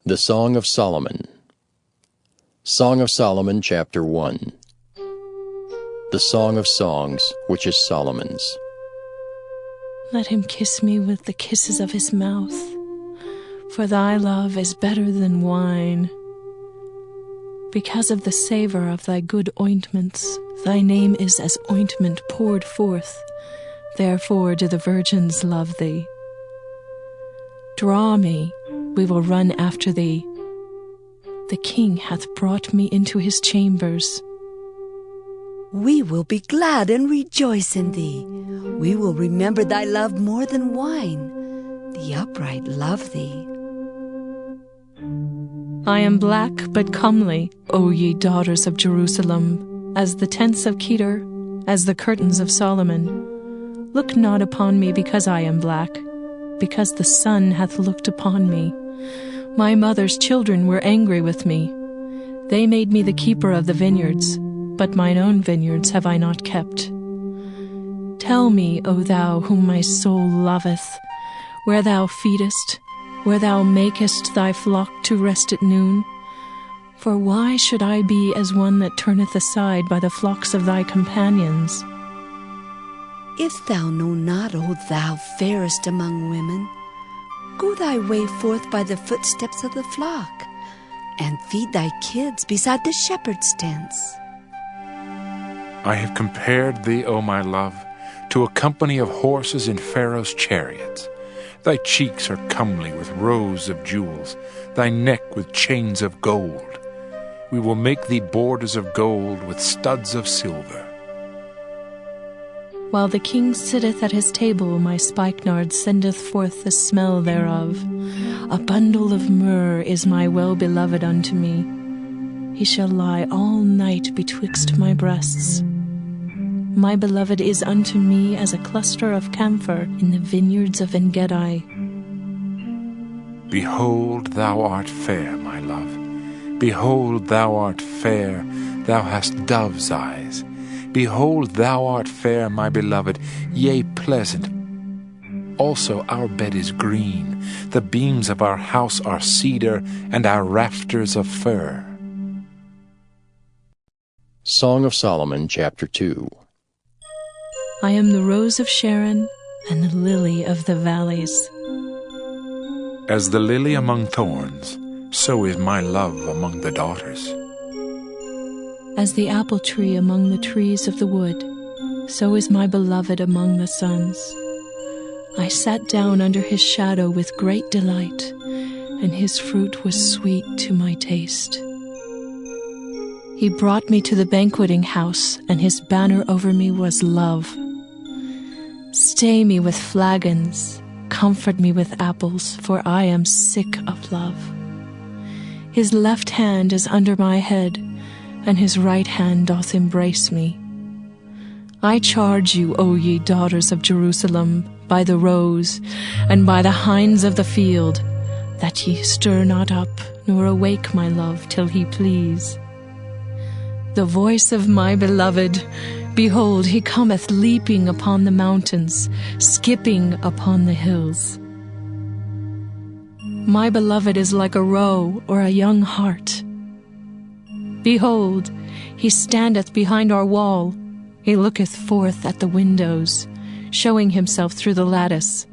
The Song of Solomon. Song of Solomon, chapter 1. The Song of Songs, which is Solomon's. Let him kiss me with the kisses of his mouth, for thy love is better than wine. Because of the savor of thy good ointments, thy name is as ointment poured forth. Therefore do the virgins love thee. Draw me, we will run after thee. The king hath brought me into his chambers. We will be glad and rejoice in thee. We will remember thy love more than wine. The upright love thee. I am black but comely, O ye daughters of Jerusalem, as the tents of Kedar, as the curtains of Solomon. Look not upon me because I am black, because the sun hath looked upon me. My mother's children were angry with me. They made me the keeper of the vineyards, but mine own vineyards have I not kept. Tell me, O thou whom my soul loveth, where thou feedest, where thou makest thy flock to rest at noon. For why should I be as one that turneth aside by the flocks of thy companions? If thou know not, O thou fairest among women, go thy way forth by the footsteps of the flock, and feed thy kids beside the shepherd's tents. I have compared thee, O my love, to a company of horses in Pharaoh's chariots. Thy cheeks are comely with rows of jewels, thy neck with chains of gold. We will make thee borders of gold with studs of silver. While the king sitteth at his table, my spikenard sendeth forth the smell thereof. A bundle of myrrh is my well-beloved unto me. He shall lie all night betwixt my breasts. My beloved is unto me as a cluster of camphor in the vineyards of En-gedi. Behold, thou art fair, my love. Behold, thou art fair, thou hast dove's eyes. Behold, thou art fair, my beloved, yea, pleasant. Also our bed is green, the beams of our house are cedar, and our rafters of fir. Song of Solomon, chapter 2. I am the rose of Sharon and the lily of the valleys. As the lily among thorns, so is my love among the daughters. As the apple tree among the trees of the wood, so is my beloved among the sons. I sat down under his shadow with great delight, and his fruit was sweet to my taste. He brought me to the banqueting house, and his banner over me was love. Stay me with flagons, comfort me with apples, for I am sick of love. His left hand is under my head, and his right hand doth embrace me. I charge you, O ye daughters of Jerusalem, by the roes, and by the hinds of the field, that ye stir not up, nor awake my love, till he please. The voice of my beloved, behold, he cometh leaping upon the mountains, skipping upon the hills. My beloved is like a roe or a young hart. Behold, he standeth behind our wall. He looketh forth at the windows, showing himself through the lattice.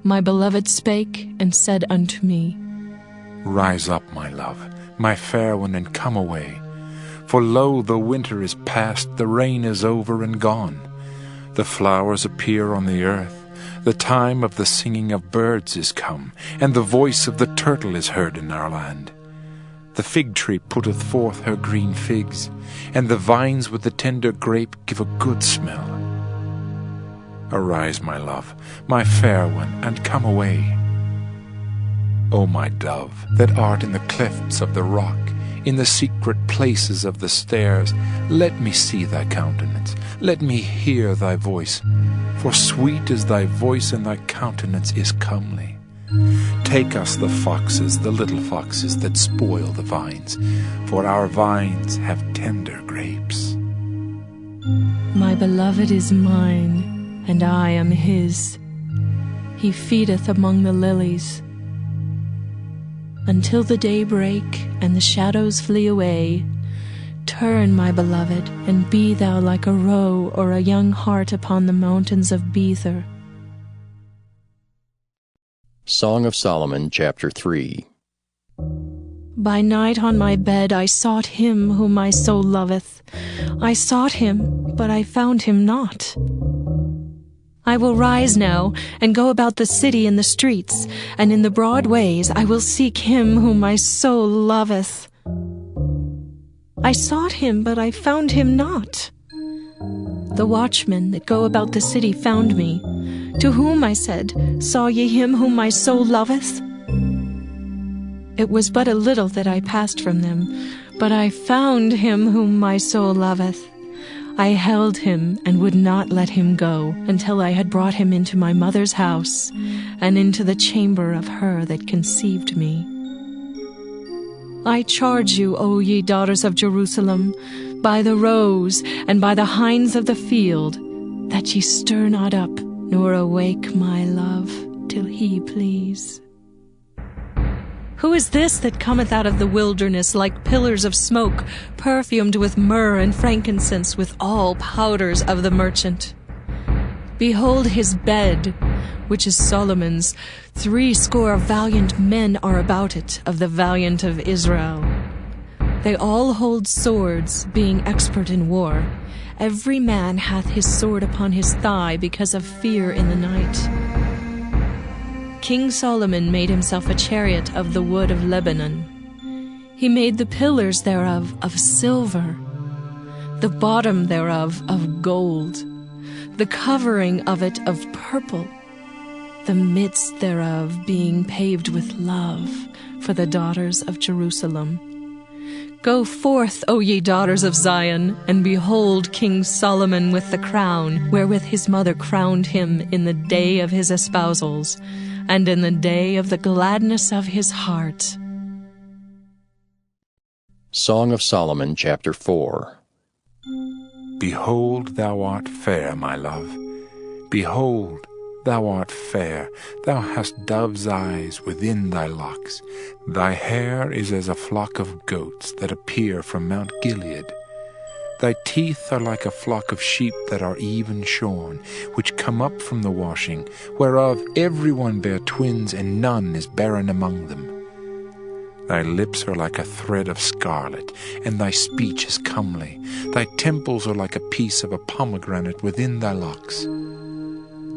My beloved spake and said unto me, Rise up, my love, my fair one, and come away. For lo, the winter is past, the rain is over and gone. The flowers appear on the earth. The time of the singing of birds is come, and the voice of the turtle is heard in our land. The fig tree putteth forth her green figs, and the vines with the tender grape give a good smell. Arise, my love, my fair one, and come away. O my dove, that art in the clefts of the rock, in the secret places of the stairs, let me see thy countenance, let me hear thy voice, for sweet is thy voice, and thy countenance is comely. Take us the foxes, the little foxes that spoil the vines, for our vines have tender grapes. My beloved is mine, and I am his. He feedeth among the lilies. until the day break and the shadows flee away. Turn, my beloved, and be thou like a roe or a young hart upon the mountains of Bether. Song of Solomon, chapter 3. By night on my bed I sought him whom my soul loveth. I sought him, but I found him not. I will rise now, and go about the city in the streets, and in the broad ways I will seek him whom my soul loveth. I sought him, but I found him not. The watchmen that go about the city found me, to whom I said, Saw ye him whom my soul loveth? It was but a little that I passed from them, but I found him whom my soul loveth. I held him and would not let him go until I had brought him into my mother's house and into the chamber of her that conceived me. I charge you, O ye daughters of Jerusalem, by the roes and by the hinds of the field, that ye stir not up, nor awake my love, till he please. Who is this that cometh out of the wilderness like pillars of smoke, perfumed with myrrh and frankincense, with all powders of the merchant? Behold his bed, which is Solomon's. 80 valiant men are about it, of the valiant of Israel. They all hold swords, being expert in war. Every man hath his sword upon his thigh, because of fear in the night. King Solomon made himself a chariot of the wood of Lebanon. He made the pillars thereof of silver, the bottom thereof of gold, the covering of it of purple, the midst thereof being paved with love for the daughters of Jerusalem. Go forth, O ye daughters of Zion, and behold King Solomon with the crown, wherewith his mother crowned him in the day of his espousals, and in the day of the gladness of his heart. Song of Solomon, chapter 4. Behold, thou art fair, my love. Behold, thou art fair. Thou hast dove's eyes within thy locks. Thy hair is as a flock of goats that appear from Mount Gilead. Thy teeth are like a flock of sheep that are even shorn, which come up from the washing, whereof every one bare twins, and none is barren among them. Thy lips are like a thread of scarlet, and thy speech is comely. Thy temples are like a piece of a pomegranate within thy locks.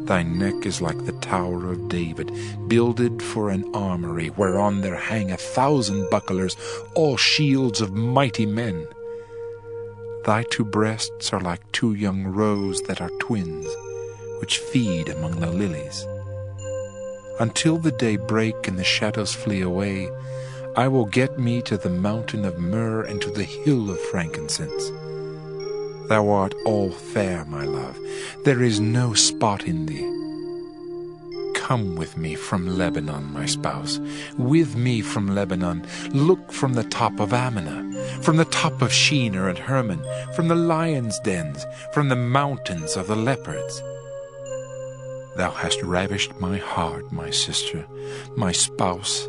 Thy neck is like the Tower of David, builded for an armory, whereon there hang 1,000 bucklers, all shields of mighty men. Thy 2 breasts are like 2 young roes that are twins, which feed among the lilies. Until the day break and the shadows flee away, I will get me to the mountain of myrrh and to the hill of frankincense. Thou art all fair, my love. There is no spot in thee. Come with me from Lebanon, my spouse. With me from Lebanon. Look from the top of Amana, from the top of Shinar and Hermon, from the lions' dens, from the mountains of the leopards. Thou hast ravished my heart, my sister, my spouse.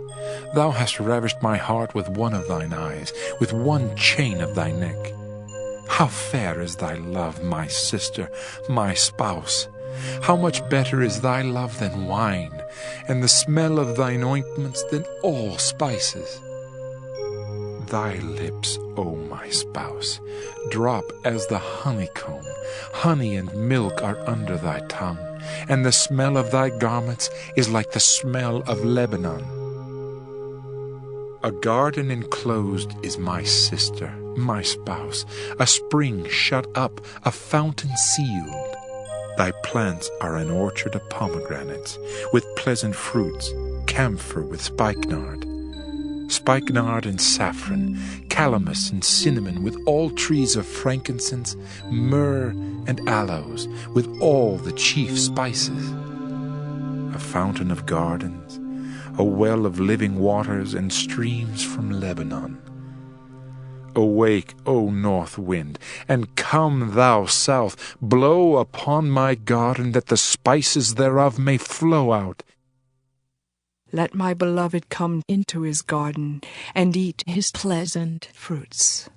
Thou hast ravished my heart with one of thine eyes, with one chain of thy neck. How fair is thy love, my sister, my spouse! How much better is thy love than wine, and the smell of thine ointments than all spices. Thy lips, O my spouse, drop as the honeycomb. Honey and milk are under thy tongue, and the smell of thy garments is like the smell of Lebanon. A garden enclosed is my sister, my spouse, a spring shut up, a fountain sealed. Thy plants are an orchard of pomegranates, with pleasant fruits, camphor with spikenard and saffron, calamus and cinnamon, with all trees of frankincense, myrrh and aloes, with all the chief spices. A fountain of gardens, a well of living waters, and streams from Lebanon. Awake, O north wind, and come thou south, blow upon my garden, that the spices thereof may flow out. Let my beloved come into his garden and eat his his pleasant fruits.